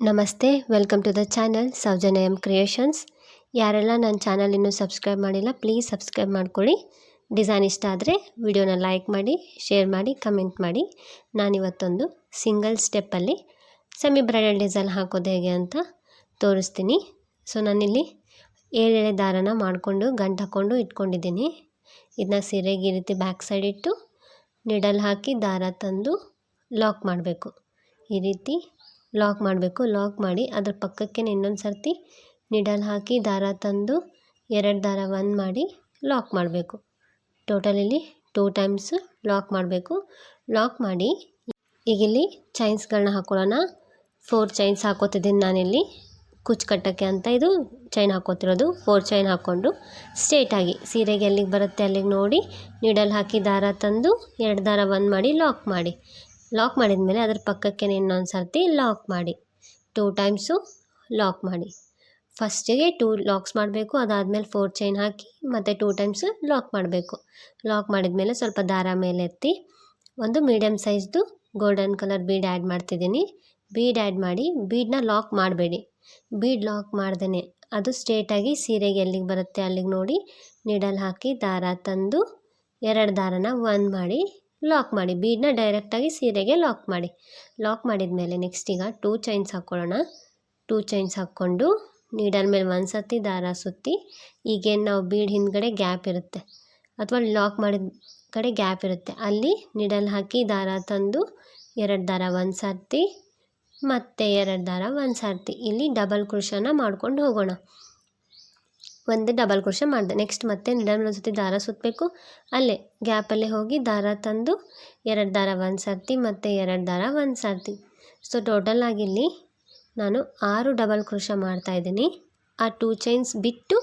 ನಮಸ್ತೆ, welcome to the channel Soujanya M creations. ಯಾರೆಲ್ಲ ನನ್ನ ಚಾನಲ್ ಇನ್ನೂ ಸಬ್ಸ್ಕ್ರೈಬ್ ಮಾಡಿಲ್ಲ, ಪ್ಲೀಸ್ ಸಬ್ಸ್ಕ್ರೈಬ್ ಮಾಡ್ಕೊಳ್ಳಿ. ಡಿಸೈನ್ ಇಷ್ಟ ಆದರೆ ವಿಡಿಯೋನ ಲೈಕ್ ಮಾಡಿ, ಶೇರ್ ಮಾಡಿ, ಕಮೆಂಟ್ ಮಾಡಿ. ನಾನಿವತ್ತೊಂದು ಸಿಂಗಲ್ ಸ್ಟೆಪ್ಪಲ್ಲಿ ಸೆಮಿ ಬ್ರೈಡಲ್ ಡಿಸೈನ್ ಹಾಕೋದು ಹೇಗೆ ಅಂತ ತೋರಿಸ್ತೀನಿ. ಸೊ ನಾನಿಲ್ಲಿ 7 ಎಳೆ ದಾರನ ಮಾಡಿಕೊಂಡು ಗಂಟು ಹಾಕ್ಕೊಂಡು ಇಟ್ಕೊಂಡಿದ್ದೀನಿ. ಇದನ್ನ ಸೀರೆಗೆ ಈ ರೀತಿ ಬ್ಯಾಕ್ ಸೈಡ್ ಇಟ್ಟು ನಿಡಲ್ ಹಾಕಿ ದಾರ ತಂದು ಲಾಕ್ ಮಾಡಬೇಕು. ಈ ರೀತಿ ಲಾಕ್ ಮಾಡಬೇಕು. ಲಾಕ್ ಮಾಡಿ ಅದ್ರ ಪಕ್ಕಕ್ಕೆ ಇನ್ನೊಂದು ಸರ್ತಿ ನಿಡಲ್ ಹಾಕಿ ದಾರ ತಂದು 2 ದಾರ 1 ಮಾಡಿ ಲಾಕ್ ಮಾಡಬೇಕು. ಟೋಟಲ್ ಇಲ್ಲಿ 2 ಟೈಮ್ಸ್ ಲಾಕ್ ಮಾಡಬೇಕು. ಲಾಕ್ ಮಾಡಿ ಈಗ ಇಲ್ಲಿ ಚೈನ್ಸ್ಗಳನ್ನ ಹಾಕೊಳ್ಳೋಣ. 4 ಚೈನ್ಸ್ ಹಾಕೋತಿದ್ದೀನಿ ನಾನಿಲ್ಲಿ ಕುಚ್ಚು ಕಟ್ಟೋಕ್ಕೆ ಅಂತ. ಇದು ಚೈನ್ ಹಾಕೋತಿರೋದು. 4 ಚೈನ್ ಹಾಕ್ಕೊಂಡು ಸ್ಟ್ರೇಟಾಗಿ ಸೀರೆಗೆ ಎಲ್ಲಿಗೆ ಬರುತ್ತೆ ಅಲ್ಲಿಗೆ ನೋಡಿ ನಿಡಲ್ ಹಾಕಿ ದಾರ ತಂದು 2 ದಾರ 1 ಮಾಡಿ ಲಾಕ್ ಮಾಡಿ. ಲಾಕ್ ಮಾಡಿದ ಮೇಲೆ ಅದ್ರ ಪಕ್ಕಕ್ಕೆ ಇನ್ನೊಂದು ಸರ್ತಿ ಲಾಕ್ ಮಾಡಿ. 2 ಟೈಮ್ಸು ಲಾಕ್ ಮಾಡಿ. ಫಸ್ಟಿಗೆ 2 ಲಾಕ್ಸ್ ಮಾಡಬೇಕು. ಅದಾದಮೇಲೆ 4 ಚೈನ್ ಹಾಕಿ ಮತ್ತು 2 ಟೈಮ್ಸು ಲಾಕ್ ಮಾಡಬೇಕು. ಲಾಕ್ ಮಾಡಿದ ಮೇಲೆ ಸ್ವಲ್ಪ ದಾರ ಮೇಲೆ ಎತ್ತಿ ಒಂದು ಮೀಡಿಯಮ್ ಸೈಜ್ದು ಗೋಲ್ಡನ್ ಕಲರ್ ಬೀಡ್ ಆ್ಯಡ್ ಮಾಡ್ತಿದ್ದೀನಿ. ಬೀಡ್ ಆ್ಯಡ್ ಮಾಡಿ ಬೀಡನ್ನ ಲಾಕ್ ಮಾಡಬೇಡಿ. ಬೀಡ್ ಲಾಕ್ ಮಾಡ್ದೇ ಅದು ಸ್ಟ್ರೇಟಾಗಿ ಸೀರೆಗೆ ಎಲ್ಲಿಗೆ ಬರುತ್ತೆ ಅಲ್ಲಿಗೆ ನೋಡಿ ನಿಡಲ್ ಹಾಕಿ ದಾರ ತಂದು 2 ದಾರನ 1 ಮಾಡಿ ಲಾಕ್ ಮಾಡಿ. ಬೀಡನ್ನ ಡೈರೆಕ್ಟಾಗಿ ಸೀರೆಗೆ ಲಾಕ್ ಮಾಡಿ. ಲಾಕ್ ಮಾಡಿದ ಮೇಲೆ ನೆಕ್ಸ್ಟ್ ಈಗ 2 ಚೈನ್ಸ್ ಹಾಕ್ಕೊಳ್ಳೋಣ. 2 ಚೈನ್ಸ್ ಹಾಕ್ಕೊಂಡು ನೀಡಲ್ ಮೇಲೆ 1 ಸರ್ತಿ ದಾರ ಸುತ್ತಿ, ಈಗೇನು ನಾವು ಬೀಡ್ ಹಿಂದ್ಗಡೆ ಗ್ಯಾಪ್ ಇರುತ್ತೆ ಅಥವಾ ಲಾಕ್ ಮಾಡಿದ ಕಡೆ ಗ್ಯಾಪ್ ಇರುತ್ತೆ ಅಲ್ಲಿ ನೀಡಲ್ ಹಾಕಿ ದಾರ ತಂದು 2 ದಾರ 1 ಸರ್ತಿ ಮತ್ತು 2 ದಾರ 1 ಸರ್ತಿ ಇಲ್ಲಿ ಡಬಲ್ ಕ್ರೋಶನ ಮಾಡ್ಕೊಂಡು ಹೋಗೋಣ. ಒಂದು ಡಬಲ್ ಕ್ರೋಶ ಮಾಡಿದೆ. ನೆಕ್ಸ್ಟ್ ಮತ್ತೆ ನಿಡಲ್ ಮೇಲೆ 1 ಸರ್ತಿ ದಾರ ಸುತ್ತಬೇಕು. ಅಲ್ಲೇ ಗ್ಯಾಪಲ್ಲೇ ಹೋಗಿ ದಾರ ತಂದು 2 ದಾರ 1 ಸರ್ತಿ ಮತ್ತು 2 ದಾರ 1 ಸರ್ತಿ. ಸೊ ಟೋಟಲ್ ಆಗಿಲ್ಲಿ ನಾನು 6 ಡಬಲ್ ಕ್ರೋಶ ಮಾಡ್ತಾಯಿದ್ದೀನಿ. ಆ 2 ಚೈನ್ಸ್ ಬಿಟ್ಟು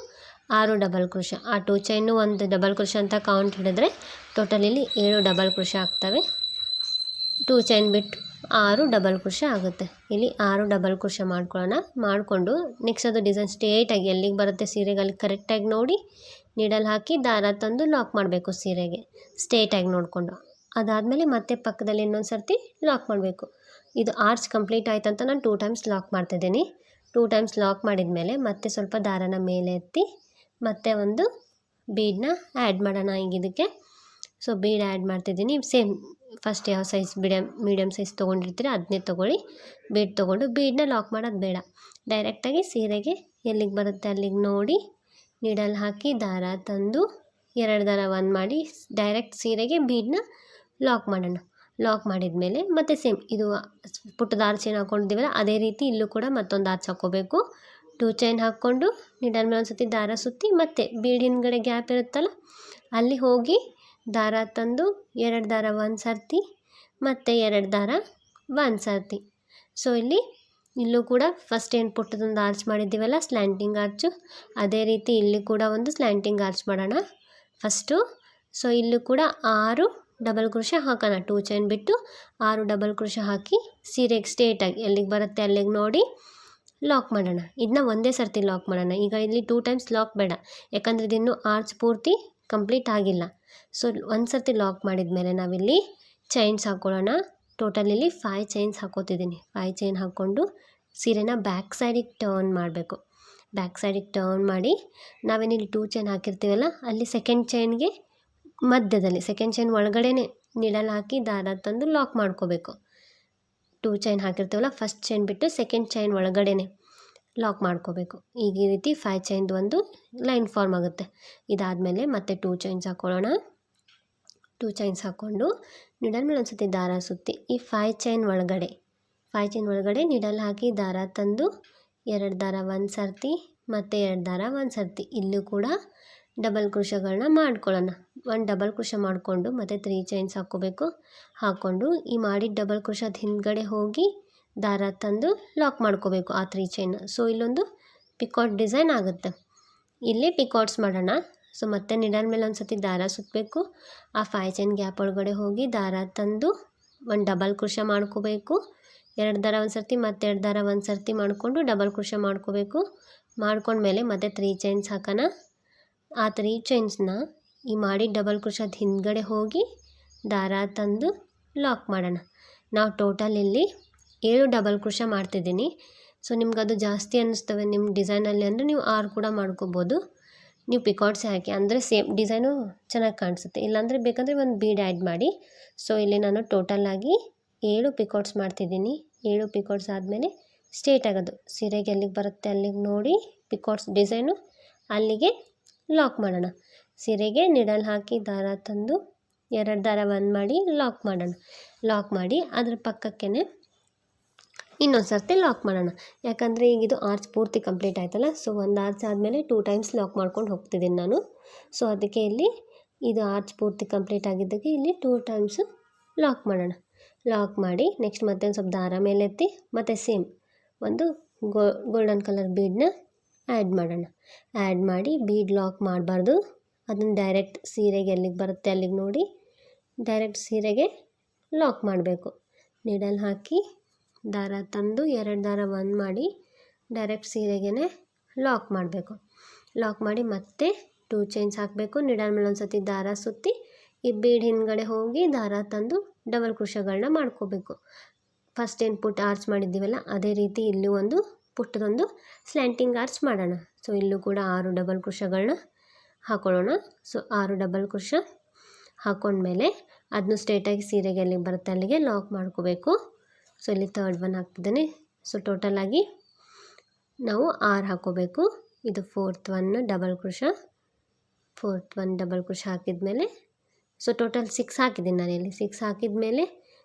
6 ಡಬಲ್ ಕ್ರೋಶ. ಆ 2 ಚೈನು ಒಂದು ಡಬಲ್ ಕ್ರೋಶ ಅಂತ ಕೌಂಟ್ ಹಿಡಿದ್ರೆ ಟೋಟಲ್ ಇಲ್ಲಿ 7 ಡಬಲ್ ಕ್ರೋಶ ಆಗ್ತವೆ. 2 ಚೈನ್ ಬಿಟ್ಟು 6 ಡಬಲ್ ಕ್ರೋಶ ಆಗುತ್ತೆ. ಇಲ್ಲಿ 6 ಡಬಲ್ ಕ್ರೋಶ ಮಾಡ್ಕೊಳ್ಳೋಣ. ಮಾಡಿಕೊಂಡು ನೆಕ್ಸ್ಟ್ ಅದು ಡಿಸೈನ್ ಸ್ಟ್ರೇಟಾಗಿ ಎಲ್ಲಿಗೆ ಬರುತ್ತೆ ಸೀರೆಗೆ ಅಲ್ಲಿ ಕರೆಕ್ಟಾಗಿ ನೋಡಿ ನೀಡಲ್ ಹಾಕಿ ದಾರ ತಂದು ಲಾಕ್ ಮಾಡಬೇಕು ಸೀರೆಗೆ ಸ್ಟ್ರೇಟಾಗಿ ನೋಡಿಕೊಂಡು. ಅದಾದಮೇಲೆ ಮತ್ತೆ ಪಕ್ಕದಲ್ಲಿ ಇನ್ನೊಂದು ಸರ್ತಿ ಲಾಕ್ ಮಾಡಬೇಕು. ಇದು ಆರ್ಚ್ ಕಂಪ್ಲೀಟ್ ಆಯ್ತು ಅಂತ ನಾನು 2 ಟೈಮ್ಸ್ ಲಾಕ್ ಮಾಡ್ತಿದ್ದೀನಿ. 2 ಟೈಮ್ಸ್ ಲಾಕ್ ಮಾಡಿದ ಮೇಲೆ ಮತ್ತೆ ಸ್ವಲ್ಪ ದಾರನ ಮೇಲೆ ಎತ್ತಿ ಮತ್ತೆ ಒಂದು ಬೀಡನ್ನ ಆ್ಯಡ್ ಮಾಡೋಣ ಈಗ ಇದಕ್ಕೆ. ಸೊ ಬೀಡ್ ಆ್ಯಡ್ ಮಾಡ್ತಿದ್ದೀನಿ. ಸೇಮ್ ಫಸ್ಟ್ ಯಾವ ಸೈಜ್ ಮೀಡಿಯಮ್ ಸೈಜ್ ತೊಗೊಂಡಿರ್ತೀರ ಅದನ್ನೇ ತೊಗೊಳ್ಳಿ. ಬೀಡ್ ತೊಗೊಂಡು ಬೀಡನ್ನ ಲಾಕ್ ಮಾಡೋದು ಬೇಡ. ಡೈರೆಕ್ಟಾಗಿ ಸೀರೆಗೆ ಎಲ್ಲಿಗೆ ಬರುತ್ತೆ ಅಲ್ಲಿಗೆ ನೋಡಿ ನೀಡಲ್ ಹಾಕಿ ದಾರ ತಂದು 2 ದಾರ 1 ಮಾಡಿ ಡೈರೆಕ್ಟ್ ಸೀರೆಗೆ ಬೀಡನ್ನ ಲಾಕ್ ಮಾಡೋಣ. ಲಾಕ್ ಮಾಡಿದ ಮೇಲೆ ಮತ್ತೆ ಸೇಮ್ ಇದು ಪುಟ್ಟದ ಆರ್ಚ್ ಚೈನ್ ಹಾಕ್ಕೊಂಡಿದ್ದೀವಲ್ಲ ಅದೇ ರೀತಿ ಇಲ್ಲೂ ಕೂಡ ಮತ್ತೊಂದು ಆರ್ಚ್ ಹಾಕ್ಕೋಬೇಕು. 2 ಚೈನ್ ಹಾಕ್ಕೊಂಡು ನೀಡಲ್ ಮೇಲೆ 1 ಸರ್ತಿ ದಾರ ಸುತ್ತಿ ಮತ್ತೆ ಬೀಡ್ ಹಿಂದ್ಗಡೆ ಗ್ಯಾಪ್ ಇರುತ್ತಲ್ಲ ಅಲ್ಲಿ ಹೋಗಿ ದಾರ ತಂದು 2 ದಾರ 1 ಸರ್ತಿ ಮತ್ತು 2 ದಾರ 1 ಸರ್ತಿ. ಸೊ ಇಲ್ಲೂ ಕೂಡ ಫಸ್ಟ್ ಏನು ಪುಟ್ಟದೊಂದು ಆರ್ಚ್ ಮಾಡಿದ್ದೀವಲ್ಲ ಸ್ಲ್ಯಾಂಟಿಂಗ್ ಆರ್ಚು ಅದೇ ರೀತಿ ಇಲ್ಲಿ ಕೂಡ ಒಂದು ಸ್ಲ್ಯಾಂಟಿಂಗ್ ಆರ್ಚ್ ಮಾಡೋಣ ಫಸ್ಟು. ಸೊ ಇಲ್ಲೂ ಕೂಡ 6 ಡಬಲ್ ಕ್ರೋಶ ಹಾಕೋಣ. 2 ಚೈನ್ ಬಿಟ್ಟು 6 ಡಬಲ್ ಕ್ರೋಶ ಹಾಕಿ ಸೀರೆಗೆ ಸ್ಟ್ರೇಟಾಗಿ ಎಲ್ಲಿಗೆ ಬರುತ್ತೆ ಅಲ್ಲಿಗೆ ನೋಡಿ ಲಾಕ್ ಮಾಡೋಣ. ಇದನ್ನ ಒಂದೇ ಸರ್ತಿ ಲಾಕ್ ಮಾಡೋಣ. ಈಗ ಇಲ್ಲಿ 2 ಟೈಮ್ಸ್ ಲಾಕ್ ಬೇಡ, ಯಾಕಂದರೆ ಇದಿನ್ನೂ ಆರ್ಚ್ ಪೂರ್ತಿ ಕಂಪ್ಲೀಟ್ ಆಗಿಲ್ಲ. ಸೊ 1 ಸರ್ತಿ ಲಾಕ್ ಮಾಡಿದ ಮೇಲೆ ನಾವಿಲ್ಲಿ ಚೈನ್ಸ್ ಹಾಕ್ಕೊಳ್ಳೋಣ. ಟೋಟಲ್ ಇಲ್ಲಿ 5 ಚೈನ್ಸ್ ಹಾಕೋತಿದ್ದೀನಿ. 5 ಚೈನ್ ಹಾಕ್ಕೊಂಡು ಸೀರೆನ ಬ್ಯಾಕ್ ಸೈಡಿಗೆ ಟರ್ನ್ ಮಾಡಬೇಕು. ಬ್ಯಾಕ್ ಸೈಡಿಗೆ ಟರ್ನ್ ಮಾಡಿ ನಾವೇನಿಲ್ಲಿ 2 ಚೈನ್ ಹಾಕಿರ್ತೀವಲ್ಲ ಅಲ್ಲಿ ಸೆಕೆಂಡ್ ಚೈನ್ಗೆ ಮಧ್ಯದಲ್ಲಿ ಸೆಕೆಂಡ್ ಚೈನ್ ಒಳಗಡೆನೇ ನಿಡಲ್ ಹಾಕಿ ದಾರ ತಂದು ಲಾಕ್ ಮಾಡ್ಕೋಬೇಕು. 2 ಚೈನ್ ಹಾಕಿರ್ತೀವಲ್ಲ ಫಸ್ಟ್ ಚೈನ್ ಬಿಟ್ಟು ಸೆಕೆಂಡ್ ಚೈನ್ ಒಳಗಡೆನೇ ಲಾಕ್ ಮಾಡ್ಕೋಬೇಕು. ಈಗ ಈ ರೀತಿ 5 ಚೈನ್ದು ಒಂದು ಲೈನ್ ಫಾರ್ಮ್ ಆಗುತ್ತೆ. ಇದಾದಮೇಲೆ ಮತ್ತೆ 2 ಚೈನ್ಸ್ ಹಾಕ್ಕೊಳ್ಳೋಣ. 2 ಚೈನ್ಸ್ ಹಾಕ್ಕೊಂಡು ನಿಡಲ್ ಮೇಲೆ 1 ಸರ್ತಿ ದಾರ ಸುತ್ತಿ ಈ 5 ಚೈನ್ ಒಳಗಡೆ ನಿಡಲ್ ಹಾಕಿ ದಾರ ತಂದು 2 ದಾರ 1 ಸರ್ತಿ ಮತ್ತು 2 ದಾರ 1 ಸರ್ತಿ ಇಲ್ಲೂ ಕೂಡ ಡಬಲ್ ಕ್ರೋಶಗಳನ್ನ ಮಾಡ್ಕೊಳ್ಳೋಣ. 1 ಡಬಲ್ ಕ್ರೋಶ ಮಾಡಿಕೊಂಡು ಮತ್ತು 3 ಚೈನ್ಸ್ ಹಾಕ್ಕೋಬೇಕು. ಹಾಕ್ಕೊಂಡು ಈ ಮಾಡಿದ ಡಬಲ್ ಕ್ರೋಶದ ಹಿಂದ್ಗಡೆ ಹೋಗಿ ದಾರ ತಂದು ಲಾಕ್ ಮಾಡ್ಕೋಬೇಕು ಆ 3 ಚೈನ್. ಸೊ ಇಲ್ಲೊಂದು ಪಿಕಾಟ್ ಡಿಸೈನ್ ಆಗುತ್ತೆ. ಇಲ್ಲಿ ಪಿಕಾಟ್ಸ್ ಮಾಡೋಣ. ಸೊ ಮತ್ತೆ ನಿಡಲ್ ಮೇಲೆ 1 ಸರ್ತಿ ದಾರ ಸುತ್ತಬೇಕು. ಆ 5 ಚೈನ್ ಗ್ಯಾಪ್ ಒಳಗಡೆ ಹೋಗಿ ದಾರ ತಂದು 1 ಡಬಲ್ ಕ್ರೋಶ ಮಾಡ್ಕೋಬೇಕು. 2 ದಾರ 1 ಸರ್ತಿ ಮತ್ತು 2 ದಾರ 1 ಸರ್ತಿ ಮಾಡಿಕೊಂಡು ಡಬಲ್ ಕ್ರೋಶ ಮಾಡ್ಕೋಬೇಕು. ಮಾಡ್ಕೊಂಡ್ಮೇಲೆ ಮತ್ತೆ 3 ಚೈನ್ಸ್ ಹಾಕೋಣ. ಆ 3 ಚೈನ್ಸ್ನ ಈ ಮಾಡಿ ಡಬಲ್ ಕ್ರೋಶದ ಹಿಂದ್ಗಡೆ ಹೋಗಿ ದಾರ ತಂದು ಲಾಕ್ ಮಾಡೋಣ. ನಾವು ಟೋಟಲ್ ಇಲ್ಲಿ 7 ಡಬಲ್ ಕ್ರೋಶ ಮಾಡ್ತಿದ್ದೀನಿ. ಸೊ ನಿಮ್ಗೆ ಅದು ಜಾಸ್ತಿ ಅನ್ನಿಸ್ತವೆ ನಿಮ್ಮ ಡಿಸೈನಲ್ಲಿ ಅಂದರೆ ನೀವು 6 ಕೂಡ ಮಾಡ್ಕೋಬೋದು. ನೀವು ಪಿಕಾಟ್ಸೇ ಹಾಕಿ ಅಂದರೆ ಸೇಮ್ ಡಿಸೈನು ಚೆನ್ನಾಗಿ ಕಾಣಿಸುತ್ತೆ. ಇಲ್ಲಾಂದರೆ ಬೇಕಂದರೆ ಒಂದು ಬೀಡ್ ಆ್ಯಡ್ ಮಾಡಿ. ಸೊ ಇಲ್ಲಿ ನಾನು ಟೋಟಲಾಗಿ 7 ಪಿಕಾಟ್ಸ್ ಮಾಡ್ತಿದ್ದೀನಿ. 7 ಪಿಕಾಟ್ಸ್ ಆದಮೇಲೆ ಸ್ಟ್ರೇಟ್ ಆಗೋದು ಸೀರೆಗೆ ಎಲ್ಲಿಗೆ ಬರುತ್ತೆ ಅಲ್ಲಿಗೆ ನೋಡಿ ಪಿಕಾಟ್ಸ್ ಡಿಸೈನು ಅಲ್ಲಿಗೆ ಲಾಕ್ ಮಾಡೋಣ. ಸೀರೆಗೆ ನಿಡಲ್ ಹಾಕಿ ದಾರ ತಂದು 2 ದಾರ ಬಂದ್ ಮಾಡಿ ಲಾಕ್ ಮಾಡೋಣ. ಲಾಕ್ ಮಾಡಿ ಅದ್ರ ಪಕ್ಕಕ್ಕೆ ಇನ್ನೊಂದು ಸರ್ತಿ ಲಾಕ್ ಮಾಡೋಣ. ಯಾಕಂದರೆ ಈಗ ಇದು ಆರ್ಚ್ ಪೂರ್ತಿ ಕಂಪ್ಲೀಟ್ ಆಯ್ತಲ್ಲ. ಸೊ ಒಂದು ಆರ್ಚ್ ಆದಮೇಲೆ 2 ಟೈಮ್ಸ್ ಲಾಕ್ ಮಾಡ್ಕೊಂಡು ಹೋಗ್ತಿದ್ದೀನಿ ನಾನು. ಸೊ ಅದಕ್ಕೆ ಇಲ್ಲಿ ಇದು ಆರ್ಚ್ ಪೂರ್ತಿ ಕಂಪ್ಲೀಟ್ ಆಗಿದ್ದಕ್ಕೆ ಇಲ್ಲಿ 2 ಟೈಮ್ಸು ಲಾಕ್ ಮಾಡೋಣ. ಲಾಕ್ ಮಾಡಿ ನೆಕ್ಸ್ಟ್ ಮತ್ತೆ ಒಂದು ಸ್ವಲ್ಪ ದಾರ ಮೇಲೆ ಎತ್ತಿ ಮತ್ತು ಸೇಮ್ ಒಂದು ಗೋಲ್ಡನ್ ಕಲರ್ ಬೀಡನ್ನ ಆ್ಯಡ್ ಮಾಡೋಣ. ಆ್ಯಡ್ ಮಾಡಿ ಬೀಡ್ ಲಾಕ್ ಮಾಡಬಾರ್ದು. ಅದನ್ನು ಡೈರೆಕ್ಟ್ ಸೀರೆಗೆ ಎಲ್ಲಿಗೆ ಬರುತ್ತೆ ಅಲ್ಲಿಗೆ ನೋಡಿ ಡೈರೆಕ್ಟ್ ಸೀರೆಗೆ ಲಾಕ್ ಮಾಡಬೇಕು. ನೀಡಲ್ ಹಾಕಿ ದಾರ ತಂದು 2 ದಾರ ಬಂದ್ ಮಾಡಿ ಡೈರೆಕ್ಟ್ ಸೀರೆಗೆ ಲಾಕ್ ಮಾಡಬೇಕು. ಲಾಕ್ ಮಾಡಿ ಮತ್ತೆ 2 ಚೈನ್ಸ್ ಹಾಕಬೇಕು. ನೀಡಲ್ ಮೇಲೆ ಒಂದು ಸತಿ ದಾರ ಸುತ್ತಿ ಈ ಬೀಡ್ ಹಿಂದ್ಗಡೆ ಹೋಗಿ ದಾರ ತಂದು ಡಬಲ್ ಕ್ರೋಶಗಳನ್ನ ಮಾಡ್ಕೋಬೇಕು. ಫಸ್ಟ್ ಏನು ಪುಟ್ ಆರ್ಚ್ ಮಾಡಿದ್ದೀವಲ್ಲ ಅದೇ ರೀತಿ ಇಲ್ಲೂ ಒಂದು ಪುಟ್ಟದೊಂದು ಸ್ಲ್ಯಾಂಟಿಂಗ್ ಆರ್ಚ್ ಮಾಡೋಣ. ಸೊ ಇಲ್ಲೂ ಕೂಡ 6 ಡಬಲ್ ಕ್ರೋಶಗಳನ್ನ ಹಾಕೊಳ್ಳೋಣ. ಸೊ 6 ಡಬಲ್ ಕ್ರೋಶ ಹಾಕೊಂಡ್ಮೇಲೆ ಅದನ್ನು ಸ್ಟ್ರೇಟಾಗಿ ಸೀರೆಗೆ ಎಲ್ಲಿಗೆ ಬರುತ್ತೆ ಅಲ್ಲಿಗೆ ಲಾಕ್ ಮಾಡ್ಕೋಬೇಕು. ಸೊ ಇಲ್ಲಿ 3rd ಒನ್ ಹಾಕ್ತಿದ್ದೇನೆ. ಸೊ ಟೋಟಲಾಗಿ ನಾವು 6 ಹಾಕೋಬೇಕು. ಇದು 4th one double crochet, 4th one double crochet ಹಾಕಿದ್ಮೇಲೆ ಸೊ ಟೋಟಲ್ 6 ಹಾಕಿದ್ದೀನಿ ನಾನಿಲ್ಲಿ. 6 ಹಾಕಿದ್ಮೇಲೆ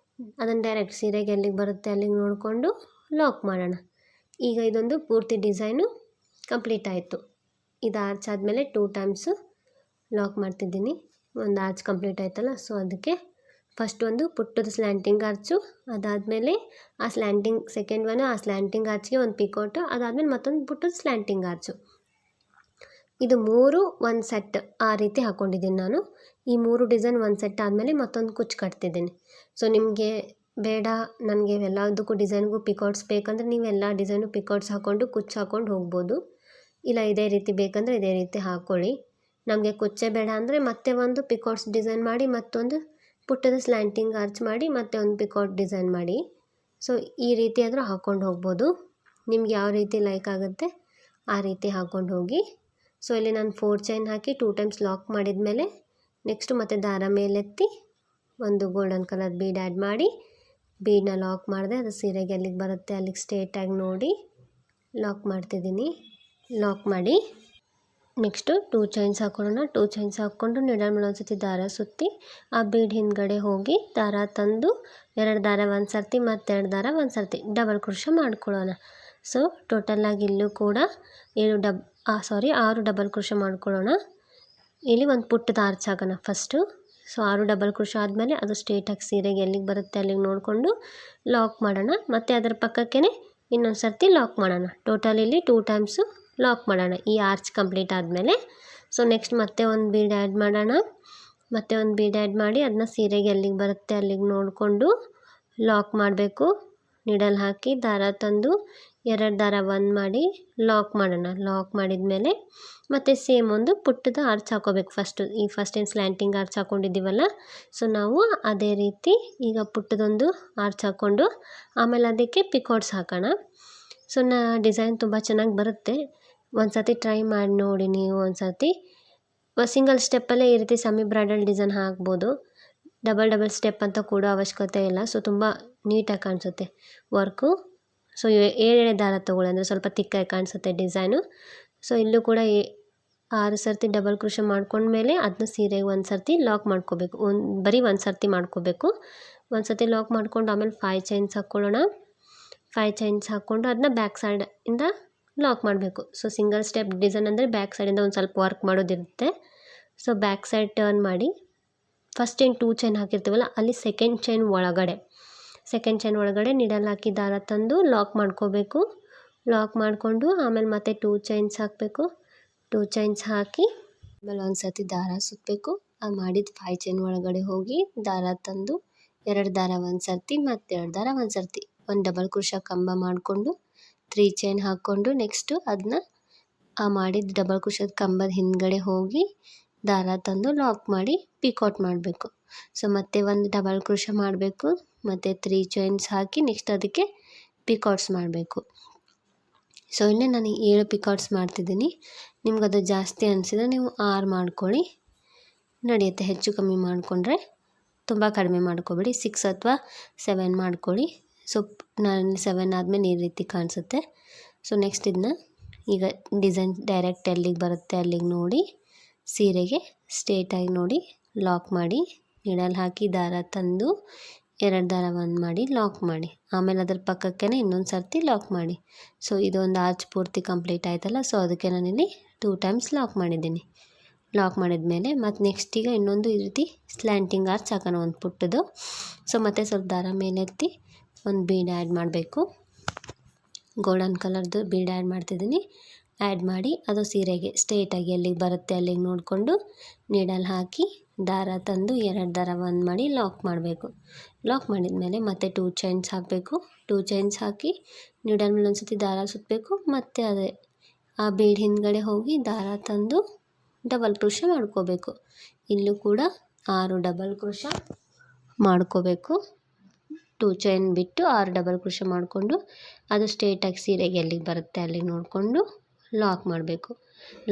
ಅದನ್ನು ಡೈರೆಕ್ಟ್ ಸೀರೆಗೆ ಎಲ್ಲಿಗೆ ಬರುತ್ತೆ ಅಲ್ಲಿಗೆ ನೋಡಿಕೊಂಡು ಲಾಕ್ ಮಾಡೋಣ. ಈಗ ಇದೊಂದು ಪೂರ್ತಿ ಡಿಸೈನು ಕಂಪ್ಲೀಟ್ ಆಯಿತು. ಇದು ಆರ್ಚ್ ಆದಮೇಲೆ 2 ಟೈಮ್ಸು ಲಾಕ್ ಮಾಡ್ತಿದ್ದೀನಿ. ಒಂದು ಆರ್ಚ್ ಕಂಪ್ಲೀಟ್ ಆಯ್ತಲ್ಲ. ಸೊ ಅದಕ್ಕೆ ಫಸ್ಟ್ ಒಂದು ಪುಟ್ಟದ ಸ್ಲ್ಯಾಂಟಿಂಗ್ ಆರ್ಚು, ಅದಾದಮೇಲೆ ಆ ಸ್ಲ್ಯಾಂಟಿಂಗ್ ಸೆಕೆಂಡ್ ಒನ್ ಆ ಸ್ಲ್ಯಾಂಟಿಂಗ್ ಆರ್ಚ್ಗೆ ಒಂದು ಪಿಕೋಟು, ಅದಾದಮೇಲೆ ಮತ್ತೊಂದು ಪುಟ್ಟದ ಸ್ಲ್ಯಾಂಟಿಂಗ್ ಆರ್ಚು. ಇದು 3 ಒಂದು ಸೆಟ್ ಆ ರೀತಿ ಹಾಕ್ಕೊಂಡಿದ್ದೀನಿ ನಾನು. ಈ 3 ಡಿಸೈನ್ ಒಂದು ಸೆಟ್ ಆದಮೇಲೆ ಮತ್ತೊಂದು ಕುಚ್ಚು ಕಟ್ತಿದ್ದೀನಿ. ಸೊ ನಿಮಗೆ ಬೇಡ ನನಗೆ ಎಲ್ಲದಕ್ಕೂ ಡಿಸೈನ್ಗೂ ಪಿಕಾಟ್ಸ್ ಬೇಕಂದರೆ ನೀವು ಎಲ್ಲ ಡಿಸೈನು ಪಿಕಾಟ್ಸ್ ಹಾಕ್ಕೊಂಡು ಕುಚ್ಚು ಹಾಕ್ಕೊಂಡು ಹೋಗ್ಬೋದು. ಇಲ್ಲ ಇದೇ ರೀತಿ ಬೇಕಂದರೆ ಇದೇ ರೀತಿ ಹಾಕ್ಕೊಳ್ಳಿ. ನಮಗೆ ಕುಚ್ಚೆ ಬೇಡ ಅಂದರೆ ಮತ್ತೆ ಒಂದು ಪಿಕಾಟ್ಸ್ ಡಿಸೈನ್ ಮಾಡಿ ಮತ್ತೊಂದು ಪುಟ್ಟದ ಸ್ಲ್ಯಾಂಟಿಂಗ್ ಆರ್ಚ್ ಮಾಡಿ ಮತ್ತೆ ಒಂದು ಪಿಕಾಟ್ ಡಿಸೈನ್ ಮಾಡಿ. ಸೊ ಈ ರೀತಿ ಆದರೂ ಹಾಕ್ಕೊಂಡು ಹೋಗ್ಬೋದು. ನಿಮ್ಗೆ ಯಾವ ರೀತಿ ಲೈಕ್ ಆಗುತ್ತೆ ಆ ರೀತಿ ಹಾಕ್ಕೊಂಡು ಹೋಗಿ. ಸೊ ಇಲ್ಲಿ ನಾನು 4 ಚೈನ್ ಹಾಕಿ 2 ಟೈಮ್ಸ್ ಲಾಕ್ ಮಾಡಿದ್ಮೇಲೆ ನೆಕ್ಸ್ಟು ಮತ್ತೆ ದಾರ ಮೇಲೆತ್ತಿ ಒಂದು ಗೋಲ್ಡನ್ ಕಲರ್ ಬೀಡ್ ಆ್ಯಡ್ ಮಾಡಿ ಬೀಡನ್ನ ಲಾಕ್ ಮಾಡಿದೆ. ಅದು ಸೀರೆಗೆ ಎಲ್ಲಿಗೆ ಬರುತ್ತೆ ಅಲ್ಲಿಗೆ ಸ್ಟ್ರೇಟಾಗಿ ನೋಡಿ ಲಾಕ್ ಮಾಡ್ತಿದ್ದೀನಿ. ಲಾಕ್ ಮಾಡಿ ನೆಕ್ಸ್ಟು 2 ಚೈನ್ಸ್ ಹಾಕೊಳ್ಳೋಣ. 2 ಚೈನ್ಸ್ ಹಾಕ್ಕೊಂಡು ನೀಡಲ್ ಮೇಲೆ ಒಂದು ಸತಿ ದಾರ ಸುತ್ತಿ ಆ ಬೀಡ್ ಹಿಂದ್ಗಡೆ ಹೋಗಿ ದಾರ ತಂದು 2 ದಾರ ಒಂದು ಸರ್ತಿ ಮತ್ತು 2 ದಾರ ಒಂದು ಸರ್ತಿ ಡಬಲ್ ಕ್ರೋಶ ಮಾಡ್ಕೊಳ್ಳೋಣ. ಸೊ ಟೋಟಲಾಗಿ ಇಲ್ಲೂ ಕೂಡ 6 ಡಬಲ್ ಕ್ರೋಶ ಮಾಡ್ಕೊಳ್ಳೋಣ. ಇಲ್ಲಿ ಒಂದು ಪುಟ್ಟದ ಆರ್ಚ್ ಹಾಕೋಣ ಫಸ್ಟು. ಸೊ 6 ಡಬಲ್ ಕ್ರೋಶ ಆದಮೇಲೆ ಅದು ಸ್ಟ್ರೇಟಾಗಿ ಸೀರೆಗೆ ಎಲ್ಲಿಗೆ ಬರುತ್ತೆ ಅಲ್ಲಿಗೆ ನೋಡಿಕೊಂಡು ಲಾಕ್ ಮಾಡೋಣ. ಮತ್ತು ಅದರ ಪಕ್ಕಕ್ಕೆ ಇನ್ನೊಂದು ಸರ್ತಿ ಲಾಕ್ ಮಾಡೋಣ. ಟೋಟಲ್ ಇಲ್ಲಿ 2 ಟೈಮ್ಸು ಲಾಕ್ ಮಾಡೋಣ ಈ ಆರ್ಚ್ ಕಂಪ್ಲೀಟ್ ಆದಮೇಲೆ. ಸೊ ನೆಕ್ಸ್ಟ್ ಮತ್ತೆ ಒಂದು ಬೀಡ್ ಆ್ಯಡ್ ಮಾಡೋಣ. ಮತ್ತೆ ಒಂದು ಬೀಡ್ ಆ್ಯಡ್ ಮಾಡಿ ಅದನ್ನ ಸೀರೆಗೆ ಎಲ್ಲಿಗೆ ಬರುತ್ತೆ ಅಲ್ಲಿಗೆ ನೋಡಿಕೊಂಡು ಲಾಕ್ ಮಾಡಬೇಕು. ನೀಡಲ್ ಹಾಕಿ ದಾರ ತಂದು 2 ದಾರ ಬಂದ್ ಮಾಡಿ ಲಾಕ್ ಮಾಡೋಣ. ಲಾಕ್ ಮಾಡಿದ್ಮೇಲೆ ಮತ್ತು ಸೇಮ್ ಒಂದು ಪುಟ್ಟದ ಆರ್ಚ್ ಹಾಕೋಬೇಕು ಫಸ್ಟು. ಈ ಫಸ್ಟ್ ಏನು ಸ್ಲ್ಯಾಂಟಿಂಗ್ ಆರ್ಚ್ ಹಾಕ್ಕೊಂಡಿದ್ದೀವಲ್ಲ ಸೊ ನಾವು ಅದೇ ರೀತಿ ಈಗ ಪುಟ್ಟದೊಂದು ಆರ್ಚ್ ಹಾಕ್ಕೊಂಡು ಆಮೇಲೆ ಅದಕ್ಕೆ ಪಿಕಾಟ್ಸ್ ಹಾಕೋಣ. ಸೊ ಡಿಸೈನ್ ತುಂಬ ಚೆನ್ನಾಗಿ ಬರುತ್ತೆ. ಒಂದು ಸರ್ತಿ ಟ್ರೈ ಮಾಡಿ ನೋಡಿ ನೀವು. ಒಂದು ಸರ್ತಿ ಸಿಂಗಲ್ ಸ್ಟೆಪ್ಪಲ್ಲೇ ಈ ರೀತಿ ಸೆಮಿ ಬ್ರೈಡಲ್ ಡಿಸೈನ್ ಹಾಕ್ಬೋದು. ಡಬಲ್ ಸ್ಟೆಪ್ ಅಂತ ಕೂಡ ಅವಶ್ಯಕತೆ ಇಲ್ಲ. ಸೊ ತುಂಬ ನೀಟಾಗಿ ಕಾಣಿಸುತ್ತೆ ವರ್ಕು. ಸೊ 7 ದಾರ ತೊಗೊಳ್ಳಿ ಅಂದರೆ ಸ್ವಲ್ಪ ತಿಕ್ಕಾಗಿ ಕಾಣಿಸುತ್ತೆ ಡಿಸೈನು. ಸೊ ಇಲ್ಲೂ ಕೂಡ 6 ಸರ್ತಿ ಡಬಲ್ ಕ್ರೋಶ ಮಾಡ್ಕೊಂಡ್ಮೇಲೆ ಅದನ್ನ ಸೀರೆಗೆ ಒಂದು ಸರ್ತಿ ಲಾಕ್ ಮಾಡ್ಕೋಬೇಕು. ಬರೀ ಒಂದು ಸರ್ತಿ ಮಾಡ್ಕೋಬೇಕು. ಒಂದು ಸರ್ತಿ ಲಾಕ್ ಮಾಡ್ಕೊಂಡು ಆಮೇಲೆ 5 ಚೈನ್ಸ್ ಹಾಕ್ಕೊಳ್ಳೋಣ. 5 ಚೈನ್ಸ್ ಹಾಕ್ಕೊಂಡು ಅದನ್ನ ಬ್ಯಾಕ್ ಸೈಡಿಂದ ಲಾಕ್ ಮಾಡಬೇಕು. ಸೊ ಸಿಂಗಲ್ ಸ್ಟೆಪ್ ಡಿಸೈನ್ ಅಂದರೆ ಬ್ಯಾಕ್ ಸೈಡಿಂದ ಒಂದು ಸ್ವಲ್ಪ ವರ್ಕ್ ಮಾಡೋದಿರುತ್ತೆ. ಸೊ ಬ್ಯಾಕ್ ಸೈಡ್ ಟರ್ನ್ ಮಾಡಿ ಫಸ್ಟ್ ಏನು 2 ಚೈನ್ ಹಾಕಿರ್ತೀವಲ್ಲ ಅಲ್ಲಿ ಸೆಕೆಂಡ್ ಚೈನ್ ಒಳಗಡೆ ನೀಡಲ್ ಹಾಕಿ ದಾರ ತಂದು ಲಾಕ್ ಮಾಡ್ಕೋಬೇಕು. ಲಾಕ್ ಮಾಡಿಕೊಂಡು ಆಮೇಲೆ ಮತ್ತೆ 2 ಚೈನ್ಸ್ ಹಾಕಬೇಕು. 2 ಚೈನ್ಸ್ ಹಾಕಿ ಆಮೇಲೆ ಒಂದು ಸರ್ತಿ ದಾರ ಸುತ್ತಬೇಕು. ಆ ಮಾಡಿದ 5 ಚೈನ್ ಒಳಗಡೆ ಹೋಗಿ ದಾರ ತಂದು 2 ದಾರ ಒಂದು ಸರ್ತಿ ಮತ್ತು 2 ದಾರ ಒಂದು ಸರ್ತಿ ಒಂದು ಡಬಲ್ ಕ್ರೋಶ ಕಂಬ ಮಾಡಿಕೊಂಡು 3 ಚೈನ್ ಹಾಕ್ಕೊಂಡು ನೆಕ್ಸ್ಟು ಅದನ್ನ ಆ ಮಾಡಿದ ಡಬಲ್ ಕ್ರೋಶದ ಕಂಬದ ಹಿಂದ್ಗಡೆ ಹೋಗಿ ದಾರ ತಂದು ಲಾಕ್ ಮಾಡಿ ಪಿಕಾಟ್ ಮಾಡಬೇಕು. ಸೊ ಮತ್ತೆ ಒಂದು ಡಬಲ್ ಕ್ರೋಶ ಮಾಡಬೇಕು ಮತ್ತು 3 ಚೈನ್ಸ್ ಹಾಕಿ ನೆಕ್ಸ್ಟ್ ಅದಕ್ಕೆ ಪಿಕಾಟ್ಸ್ ಮಾಡಬೇಕು. ಸೊ ಇಲ್ಲೇ ನಾನು 7 ಪಿಕಾಟ್ಸ್ ಮಾಡ್ತಿದ್ದೀನಿ. ನಿಮ್ಗದು ಜಾಸ್ತಿ ಅನಿಸಿದರೆ ನೀವು 6 ಮಾಡ್ಕೊಳ್ಳಿ, ನಡೆಯುತ್ತೆ. ಹೆಚ್ಚು ಕಮ್ಮಿ ಮಾಡಿಕೊಂಡ್ರೆ ತುಂಬ ಕಡಿಮೆ ಮಾಡ್ಕೊಬೇಡಿ. 6 ಅಥವಾ 7 ಮಾಡ್ಕೊಳ್ಳಿ. ಸೊ ನಾನು 7 ಆದಮೇಲೆ ಈ ರೀತಿ ಕಾಣಿಸುತ್ತೆ. ಸೊ ನೆಕ್ಸ್ಟ್ ಇದನ್ನ ಈಗ ಡಿಸೈನ್ ಡೈರೆಕ್ಟ್ ಎಲ್ಲಿಗೆ ಬರುತ್ತೆ ಅಲ್ಲಿಗೆ ನೋಡಿ ಸೀರೆಗೆ ಸ್ಟ್ರೇಟಾಗಿ ನೋಡಿ ಲಾಕ್ ಮಾಡಿ, ನೀಡಲ್ ಹಾಕಿ ದಾರ ತಂದು 2 ದಾರ ಒಂದು ಮಾಡಿ ಲಾಕ್ ಮಾಡಿ, ಆಮೇಲೆ ಅದ್ರ ಪಕ್ಕಕ್ಕೆ ಇನ್ನೊಂದು ಸರ್ತಿ ಲಾಕ್ ಮಾಡಿ. ಸೊ ಇದೊಂದು ಆರ್ಚ್ ಪೂರ್ತಿ ಕಂಪ್ಲೀಟ್ ಆಯ್ತಲ್ಲ, ಸೊ ಅದಕ್ಕೆ ನಾನಿಲ್ಲಿ 2 ಟೈಮ್ಸ್ ಲಾಕ್ ಮಾಡಿದ್ದೀನಿ. ಲಾಕ್ ಮಾಡಿದ್ಮೇಲೆ ಮತ್ತು ನೆಕ್ಸ್ಟ್ ಈಗ ಇನ್ನೊಂದು ಈ ರೀತಿ ಸ್ಲ್ಯಾಂಟಿಂಗ್ ಆರ್ಚ್ ಹಾಕೋಣ ಒಂದು ಪುಟ್ಟದು. ಸೊ ಮತ್ತೆ ಸ್ವಲ್ಪ ದಾರ ಮೇಲೆತ್ತಿ ಒಂದು ಬೀಡ್ ಆ್ಯಡ್ ಮಾಡಬೇಕು. ಗೋಲ್ಡನ್ ಕಲರ್ದು ಬೀಡ್ ಆ್ಯಡ್ ಮಾಡ್ತಿದ್ದೀನಿ. ಆ್ಯಡ್ ಮಾಡಿ ಅದು ಸೀರೆಗೆ ಸ್ಟ್ರೇಟಾಗಿ ಎಲ್ಲಿಗೆ ಬರುತ್ತೆ ಅಲ್ಲಿಗೆ ನೋಡಿಕೊಂಡು ನೀಡಲ್ ಹಾಕಿ ದಾರ ತಂದು 2 ದಾರ ಒಂದು ಮಾಡಿ ಲಾಕ್ ಮಾಡಬೇಕು. ಲಾಕ್ ಮಾಡಿದ್ಮೇಲೆ ಮತ್ತೆ 2 ಚೈನ್ಸ್ ಹಾಕಬೇಕು. 2 ಚೈನ್ಸ್ ಹಾಕಿ ನೀಡಲ್ ಮೇಲೆ ಒಂದು ಸತಿ ದಾರ ಸುತ್ತಬೇಕು. ಮತ್ತು ಅದೇ ಆ ಬೀಡ್ ಹಿಂದ್ಗಡೆ ಹೋಗಿ ದಾರ ತಂದು ಡಬಲ್ ಕ್ರೋಶೆ ಮಾಡ್ಕೋಬೇಕು. ಇಲ್ಲೂ ಕೂಡ 6 ಡಬಲ್ ಕ್ರೋಶ ಮಾಡ್ಕೋಬೇಕು. 2 ಚೈನ್ ಬಿಟ್ಟು 6 ಡಬಲ್ ಕ್ರೋಶೆ ಮಾಡಿಕೊಂಡು ಅದು ಸ್ಟ್ರೇಟಾಗಿ ಸೀರೆಗೆ ಎಲ್ಲಿಗೆ ಬರುತ್ತೆ ಅಲ್ಲಿಗೆ ನೋಡಿಕೊಂಡು ಲಾಕ್ ಮಾಡಬೇಕು.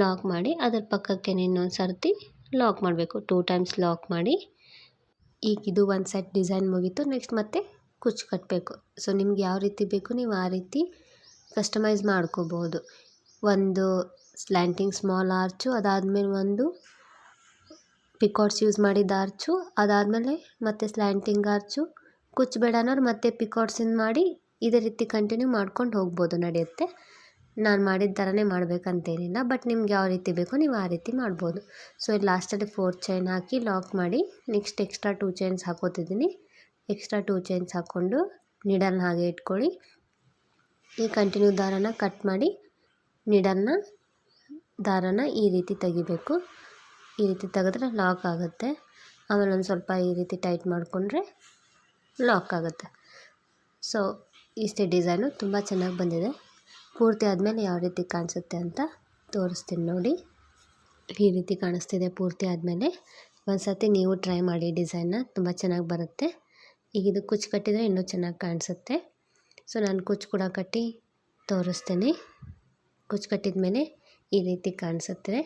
ಲಾಕ್ ಮಾಡಿ ಅದರ ಪಕ್ಕಕ್ಕೆ ಇನ್ನೊಂದು ಸರ್ತಿ ಲಾಕ್ ಮಾಡಬೇಕು. 2 ಟೈಮ್ಸ್ ಲಾಕ್ ಮಾಡಿ. ಈಗ ಇದು ಒಂದು ಸೆಟ್ ಡಿಸೈನ್ ಮುಗೀತು. ನೆಕ್ಸ್ಟ್ ಮತ್ತೆ ಕುಚ್ಚು ಕಟ್ಟಬೇಕು. ಸೊ ನಿಮ್ಗೆ ಯಾವ ರೀತಿ ಬೇಕು ನೀವು ಆ ರೀತಿ ಕಸ್ಟಮೈಸ್ ಮಾಡ್ಕೋಬೋದು. ಒಂದು ಸ್ಲ್ಯಾಂಟಿಂಗ್ ಸ್ಮಾಲ್ ಆರ್ಚು, ಅದಾದಮೇಲೆ ಒಂದು ಪಿಕಾಟ್ಸ್ ಯೂಸ್ ಮಾಡಿದ ಆರ್ಚು, ಅದಾದಮೇಲೆ ಮತ್ತೆ ಸ್ಲ್ಯಾಂಟಿಂಗ್ ಆರ್ಚು, ಕುಚ್ಚು ಬೇಡ ಅನ್ನೋರು ಮತ್ತೆ ಪಿಕಾಟ್ಸಿಂದ ಮಾಡಿ ಇದೇ ರೀತಿ ಕಂಟಿನ್ಯೂ ಮಾಡ್ಕೊಂಡು ಹೋಗ್ಬೋದು, ನಡೆಯುತ್ತೆ. ನಾನು ಮಾಡಿದ ಥರನೇ ಮಾಡಬೇಕಂತೇನಿಲ್ಲ, ಬಟ್ ನಿಮ್ಗೆ ಯಾವ ರೀತಿ ಬೇಕೋ ನೀವು ಆ ರೀತಿ ಮಾಡ್ಬೋದು. ಸೊ ಇಲ್ಲಿ ಲಾಸ್ಟಲ್ಲಿ 4 ಚೈನ್ ಹಾಕಿ ಲಾಕ್ ಮಾಡಿ ನೆಕ್ಸ್ಟ್ ಎಕ್ಸ್ಟ್ರಾ 2 ಚೈನ್ಸ್ ಹಾಕೋತಿದ್ದೀನಿ. ಎಕ್ಸ್ಟ್ರಾ 2 ಚೈನ್ಸ್ ಹಾಕ್ಕೊಂಡು ನೀಡಲ್ನ ಹಾಗೆ ಇಟ್ಕೊಳ್ಳಿ. ಈ ಕಂಟಿನ್ಯೂ ದಾರನ ಕಟ್ ಮಾಡಿ ನೀಡಲ್ನ ದಾರನ ಈ ರೀತಿ ತೆಗಿಬೇಕು. ಈ ರೀತಿ ತೆಗೆದ್ರೆ ಲಾಕ್ ಆಗುತ್ತೆ. ಆಮೇಲೆ ಒಂದು ಸ್ವಲ್ಪ ಈ ರೀತಿ ಟೈಟ್ ಮಾಡಿಕೊಂಡ್ರೆ ಲಾಕ್ ಆಗುತ್ತೆ. ಸೊ ಇಷ್ಟೇ ಡಿಸೈನು ತುಂಬ ಚೆನ್ನಾಗಿ ಬಂದಿದೆ. ಪೂರ್ತಿ ಆದಮೇಲೆ ಯಾವ ರೀತಿ ಕಾಣಿಸುತ್ತೆ ಅಂತ ತೋರಿಸ್ತೀನಿ ನೋಡಿ. ಈ ರೀತಿ ಕಾಣಿಸ್ತಿದೆ ಪೂರ್ತಿ ಆದಮೇಲೆ. ಒಂದು ಸರ್ತಿ ನೀವು ಟ್ರೈ ಮಾಡಿ ಡಿಸೈನ್ನ, ತುಂಬ ಚೆನ್ನಾಗಿ ಬರುತ್ತೆ. ಈಗ ಇದು ಕುಚ್ಚು ಕಟ್ಟಿದರೆ ಇನ್ನೂ ಚೆನ್ನಾಗಿ ಕಾಣಿಸುತ್ತೆ. ಸೊ ನಾನು ಕುಚ್ಚು ಕೂಡ ಕಟ್ಟಿ ತೋರಿಸ್ತೀನಿ. ಕುಚ್ಚು ಕಟ್ಟಿದ ಮೇಲೆ ಈ ರೀತಿ ಕಾಣಿಸುತ್ತೆ.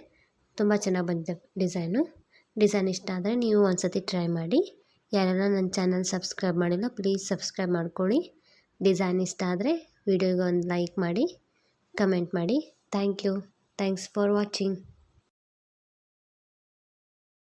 ತುಂಬ ಚೆನ್ನಾಗಿ ಬಂದಿದೆ ಡಿಸೈನು. ಡಿಸೈನ್ ಇಷ್ಟ ಆದರೆ ನೀವು ಒಂದು ಸರ್ತಿ ಟ್ರೈ ಮಾಡಿ. ಯಾರೆಲ್ಲ ನನ್ನ ಚಾನಲ್ ಸಬ್ಸ್ಕ್ರೈಬ್ ಮಾಡಿಲ್ಲ ಪ್ಲೀಸ್ ಸಬ್ಸ್ಕ್ರೈಬ್ ಮಾಡ್ಕೊಳ್ಳಿ. ಡಿಸೈನ್ ಇಷ್ಟ ಆದರೆ ವಿಡಿಯೋಗೆ ಒಂದು ಲೈಕ್ ಮಾಡಿ, ಕಮೆಂಟ್ ಮಾಡಿ. Thank you. Thanks for watching.